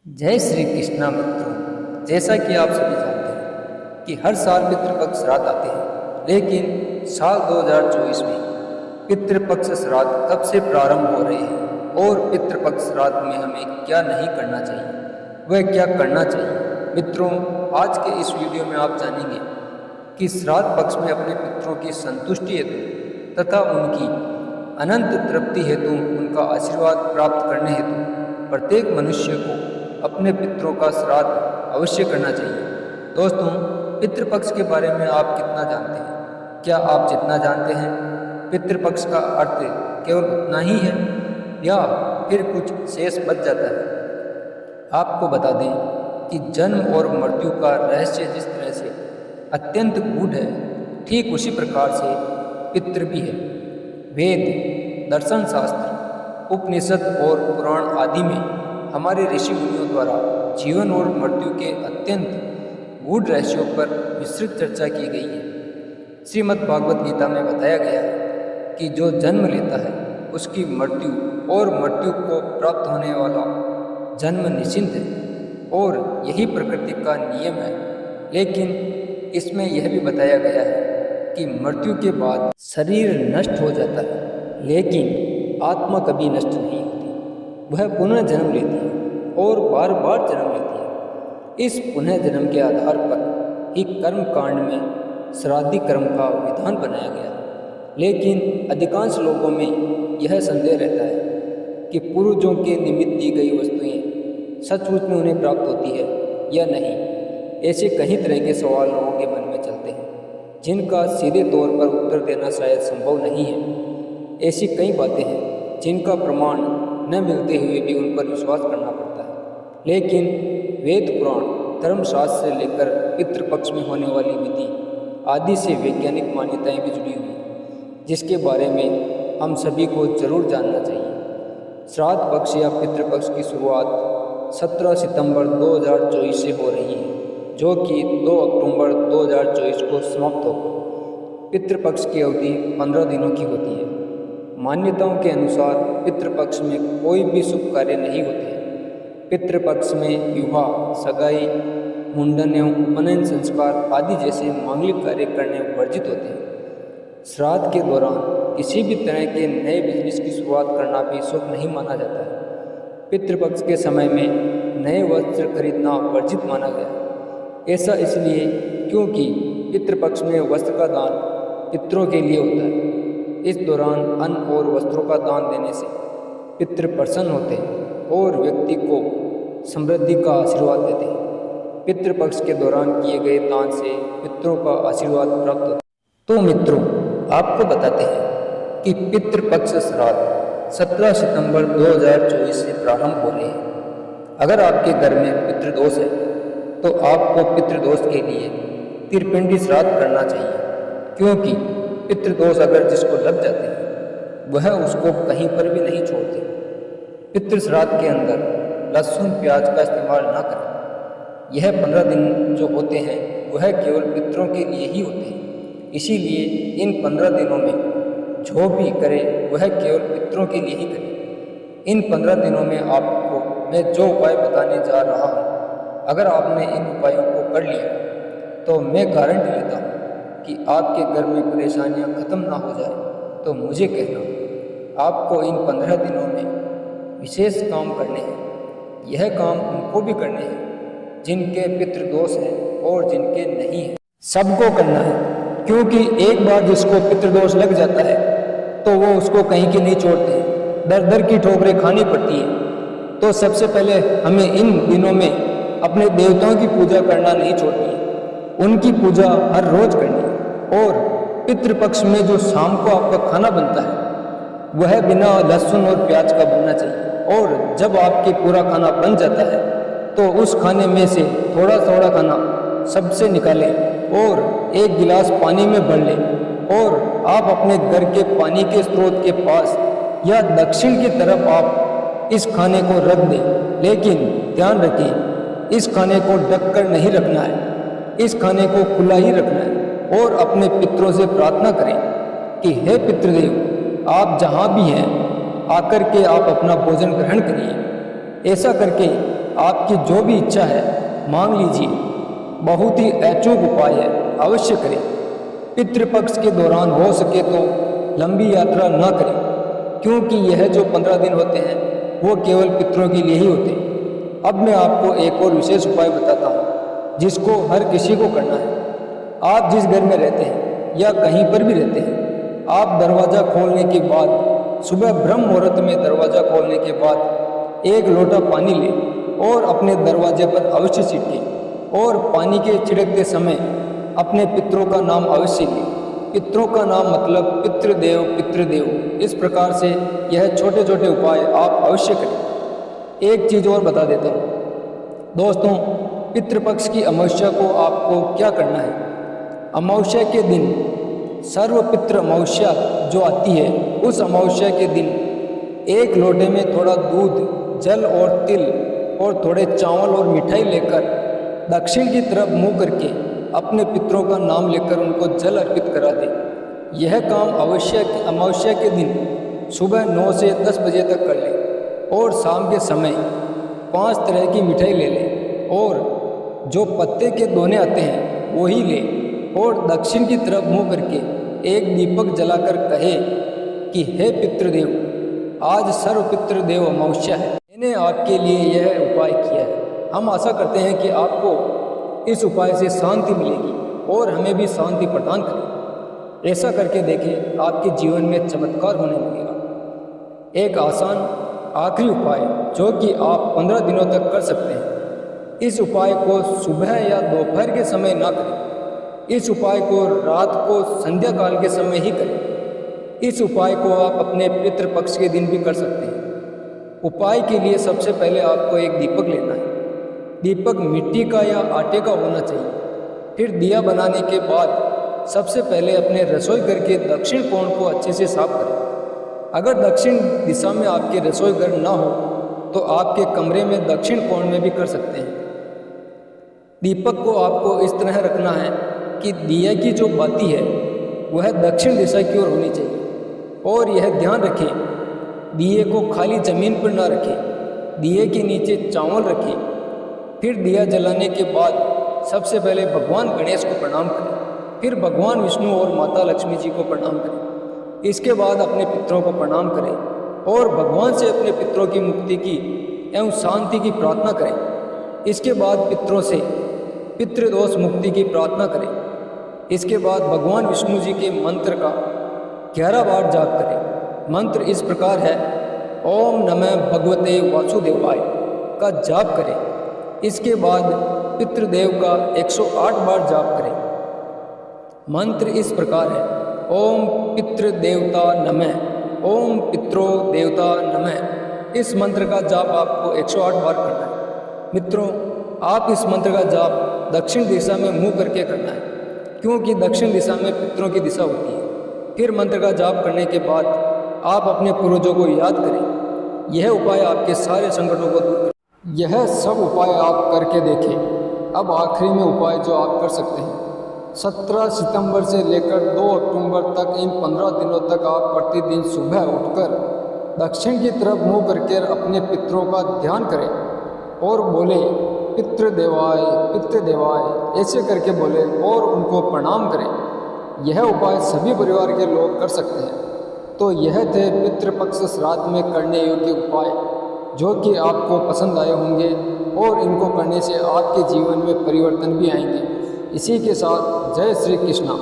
जय श्री कृष्णा मित्रों। जैसा कि आप सभी जानते हैं कि हर साल पितृपक्ष श्राद्ध आते हैं, लेकिन साल 2024 में पितृपक्ष श्राद्ध कब से प्रारंभ हो रहे हैं और पितृपक्ष श्राद्ध में हमें क्या नहीं करना चाहिए, वह क्या करना चाहिए। मित्रों, आज के इस वीडियो में आप जानेंगे कि श्राद्ध पक्ष में अपने पितरों की संतुष्टि हेतु तथा उनकी अनंत तृप्ति हेतु, उनका आशीर्वाद प्राप्त करने हेतु प्रत्येक मनुष्य को अपने पितरों का श्राद्ध अवश्य करना चाहिए। दोस्तों, पितृपक्ष के बारे में आप कितना जानते हैं? क्या आप जितना जानते हैं पितृपक्ष का अर्थ केवल उतना ही है या फिर कुछ शेष बच जाता है? आपको बता दें कि जन्म और मृत्यु का रहस्य जिस तरह से अत्यंत गूढ़ है, ठीक उसी प्रकार से पितृ भी है। वेद, दर्शन शास्त्र, उपनिषद और पुराण आदि में हमारे ऋषि मुनियों द्वारा जीवन और मृत्यु के अत्यंत गूढ़ रहस्यों पर विस्तृत चर्चा की गई है। श्रीमद् भागवत गीता में बताया गया है कि जो जन्म लेता है उसकी मृत्यु और मृत्यु को प्राप्त होने वाला जन्म निश्चिंत है और यही प्रकृति का नियम है। लेकिन इसमें यह भी बताया गया है कि मृत्यु के बाद शरीर नष्ट हो जाता है, लेकिन आत्मा कभी नष्ट नहीं होती। वह पुनः जन्म लेती है और बार बार जन्म लेती है। इस पुनः जन्म के आधार पर ही कर्म कांड में श्राद्धि कर्म का विधान बनाया गया। लेकिन अधिकांश लोगों में यह संदेह रहता है कि पूर्वजों के निमित्त दी गई वस्तुएं सचमुच में उन्हें प्राप्त होती है या नहीं। ऐसे कई तरह के सवाल लोगों के मन में चलते हैं, जिनका सीधे तौर पर उत्तर देना शायद संभव नहीं है। ऐसी कई बातें हैं जिनका प्रमाण न मिलते हुए भी उन पर विश्वास करना पड़ता है। लेकिन वेद, पुराण, धर्मशास्त्र से लेकर पितृपक्ष में होने वाली विधि आदि से वैज्ञानिक मान्यताएं भी जुड़ी हुई हैं, जिसके बारे में हम सभी को जरूर जानना चाहिए। श्राद्ध पक्ष या पितृपक्ष की शुरुआत 17 सितंबर 2024 से हो रही है, जो कि 2 अक्टूबर 2024 को समाप्त होगी। पितृपक्ष की अवधि 15 दिनों की होती है। मान्यताओं के अनुसार पितृपक्ष में कोई भी शुभ कार्य नहीं होते। पितृपक्ष में विवाह, सगाई, मुंडन एवं उपनयन संस्कार आदि जैसे मांगलिक कार्य करने वर्जित होते हैं। श्राद्ध के दौरान किसी भी तरह के नए बिजनेस की शुरुआत करना भी शुभ नहीं माना जाता है। पितृपक्ष के समय में नए वस्त्र खरीदना वर्जित माना गया। ऐसा इसलिए क्योंकि पितृपक्ष में वस्त्र का दान पितरों के लिए होता है। इस दौरान अन्न और वस्त्रों का दान देने से पितृ प्रसन्न होते हैं और व्यक्ति को समृद्धि का आशीर्वाद देते हैं। पितृपक्ष के दौरान किए गए दान से पितरों का आशीर्वाद प्राप्त होता है। तो मित्रों, आपको बताते हैं कि पितृपक्ष श्राद्ध 17 सितंबर 2024 से प्रारंभ हो रहे हैं। अगर आपके घर में पितृदोष है तो आपको पितृदोष के लिए त्रिपिंडी श्राद्ध करना चाहिए, क्योंकि पितृदोष अगर जिसको लग जाते हैं वह उसको कहीं पर भी नहीं छोड़ते। पितृ श्राद्ध के अंदर लहसुन प्याज का इस्तेमाल न करें। यह 15 दिन जो होते हैं वह केवल पितरों के लिए ही होते हैं। इसीलिए इन 15 दिनों में जो भी करे वह केवल पितरों के लिए ही करे। इन 15 दिनों में आपको मैं जो उपाय बताने जा रहा हूँ, अगर आपने इन उपायों को कर लिया तो मैं गारंटी लेता हूँ कि आपके घर में परेशानियां खत्म ना हो जाए। तो मुझे कहना, आपको इन 15 दिनों में विशेष काम करने हैं। यह काम उनको भी करने हैं जिनके पितृदोष है और जिनके नहीं है। सबको करना है, क्योंकि एक बार जिसको पितृदोष लग जाता है तो वो उसको कहीं के नहीं छोड़ते हैं, दर दर की ठोकरें खानी पड़ती है। तो सबसे पहले हमें इन दिनों में अपने देवताओं की पूजा करना नहीं छोड़नी है। उनकी पूजा हर रोज करनी है। और पितृपक्ष में जो शाम को आपका खाना बनता है वह बिना लहसुन और प्याज का बनना चाहिए। और जब आपके पूरा खाना बन जाता है तो उस खाने में से थोड़ा थोड़ा खाना सबसे निकालें और एक गिलास पानी में भर लें और आप अपने घर के पानी के स्रोत के पास या दक्षिण की तरफ आप इस खाने को रख दें। लेकिन ध्यान रखें, इस खाने को ढककर नहीं रखना है, इस खाने को खुला ही रखना है। और अपने पितरों से प्रार्थना करें कि हे पितृदेव, आप जहाँ भी हैं आकर के आप अपना भोजन ग्रहण करिए। ऐसा करके आपकी जो भी इच्छा है मांग लीजिए। बहुत ही अचूक उपाय है, अवश्य करें। पितृपक्ष के दौरान हो सके तो लंबी यात्रा न करें, क्योंकि यह जो 15 दिन होते हैं वो केवल पितरों के लिए ही होते हैं। अब मैं आपको एक और विशेष उपाय बताता हूँ जिसको हर किसी को करना है। आप जिस घर में रहते हैं या कहीं पर भी रहते हैं, आप दरवाज़ा खोलने के बाद, सुबह ब्रह्म मुहूर्त में दरवाज़ा खोलने के बाद 1 लोटा पानी लें और अपने दरवाजे पर अवश्य छिड़कें। और पानी के छिड़कते समय अपने पितरों का नाम अवश्य लें। पितरों का नाम मतलब पितृदेव पितृदेव। इस प्रकार से यह छोटे छोटे उपाय आप अवश्य करें। एक चीज़ और बता देता हूँ दोस्तों, पितृपक्ष की अमावस्या को आपको क्या करना है। अमावस्या के दिन सर्वपितृ अमावस्या जो आती है, उस अमावस्या के दिन 1 लोटे में थोड़ा दूध, जल और तिल और थोड़े चावल और मिठाई लेकर दक्षिण की तरफ मुंह करके अपने पितरों का नाम लेकर उनको जल अर्पित करा दें। यह काम अमावस्या के दिन सुबह 9 से 10 बजे तक कर लें और शाम के समय 5 तरह की मिठाई ले लें और जो पत्ते के दोने आते हैं वही लें और दक्षिण की तरफ मुंह करके एक दीपक जलाकर कहे कि हे पितृदेव, आज सर्वपितृदेव अमावस्या है। मैंने आपके लिए यह उपाय किया है। हम आशा करते हैं कि आपको इस उपाय से शांति मिलेगी और हमें भी शांति प्रदान करें। ऐसा करके देखें, आपके जीवन में चमत्कार होने लगेगा। एक आसान आखिरी उपाय जो कि आप 15 दिनों तक कर सकते हैं। इस उपाय को सुबह या दोपहर के समय ना करें। इस उपाय को रात को संध्या काल के समय ही करें। इस उपाय को आप अपने पितृपक्ष के दिन भी कर सकते हैं। उपाय के लिए सबसे पहले आपको एक दीपक लेना है। दीपक मिट्टी का या आटे का होना चाहिए। फिर दिया बनाने के बाद सबसे पहले अपने रसोई घर के दक्षिण कोण को अच्छे से साफ करें। अगर दक्षिण दिशा में आपके रसोई घर ना हो तो आपके कमरे में दक्षिण कोण में भी कर सकते हैं। दीपक को आपको इस तरह रखना है कि दिया की जो बाती है वह दक्षिण दिशा की ओर होनी चाहिए। और यह ध्यान रखें, दिए को खाली जमीन पर ना रखें, दिए के नीचे चावल रखें। फिर दिया जलाने के बाद सबसे पहले भगवान गणेश को प्रणाम करें, फिर भगवान विष्णु और माता लक्ष्मी जी को प्रणाम करें। इसके बाद अपने पितरों को प्रणाम करें और भगवान से अपने पितरों की मुक्ति की एवं शांति की प्रार्थना करें। इसके बाद पितरों से पितृदोष मुक्ति की प्रार्थना करें। इसके बाद भगवान विष्णु जी के मंत्र का 11 बार जाप करें। मंत्र इस प्रकार है, ओम नमः भगवते वासुदेवाय का जाप करें। इसके बाद पितृदेव का 108 बार जाप करें। मंत्र इस प्रकार है, ओम पितृदेवता नमः, ओम पितरो देवता नमः। इस मंत्र का जाप आपको 108 बार करना है। मित्रों, आप इस मंत्र का जाप दक्षिण दिशा में मुंह करके करना है, क्योंकि दक्षिण दिशा में पितरों की दिशा होती है। फिर मंत्र का जाप करने के बाद आप अपने पूर्वजों को याद करें। यह उपाय आपके सारे संकटों को दूर करें। यह सब उपाय आप करके देखें। अब आखिरी में उपाय जो आप कर सकते हैं, 17 सितंबर से लेकर 2 अक्टूबर तक इन 15 दिनों तक आप प्रतिदिन सुबह उठकर दक्षिण की तरफ मुँह करके अपने पितरों का ध्यान करें और बोले पितृदेवाय पितृदेवाय, ऐसे करके बोले और उनको प्रणाम करें। यह उपाय सभी परिवार के लोग कर सकते हैं। तो यह थे पितृपक्ष श्राद्ध में करने योग्य उपाय, जो कि आपको पसंद आए होंगे और इनको करने से आपके जीवन में परिवर्तन भी आएंगे। इसी के साथ जय श्री कृष्णा।